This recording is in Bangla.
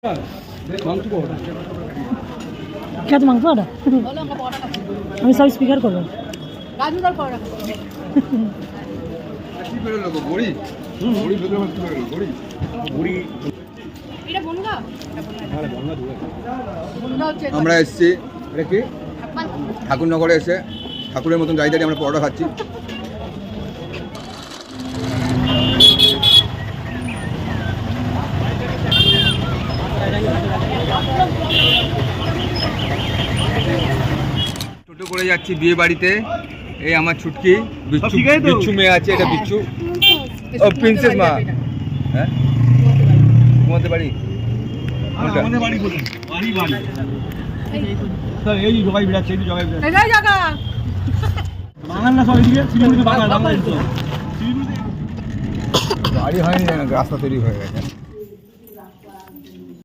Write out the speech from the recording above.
क्या तो मांगतो आता আমি সব স্পিকার করব গাজুদার পড়া কি করে লোক বড়ি বড়ি ভেতরে কি করে বড়ি বড়ি এটা বনগা আরে বনগা দূরে বনগা হচ্ছে আমরা এসেছি এটা কি ঠাকুরনগরে এসে ঠাকুরের মতন দাঁড়িয়ে দাঁড়িয়ে আমরা পরোটা খাচ্ছি। টোটো করে যাচ্ছি বিয়ে বাড়িতে। এই আমার ছুটকি বিচ্ছু বিচ্ছু মেয়ে আছে, এটা বিচ্ছু ও প্রিন্সেস মা। হ্যাঁ ঘুমাতে পারি আমাদের বাড়ি বলি বাড়ি বাড়ি স্যার এই জগাই বিরাট সেই জগাই বিরাট এই জায়গা বাঙাল না সব এদিকে সিজন থেকে বাঙাল বাংলা দিত বাড়ি হয়নি, রাস্তা তৈরি হয়ে গেছে।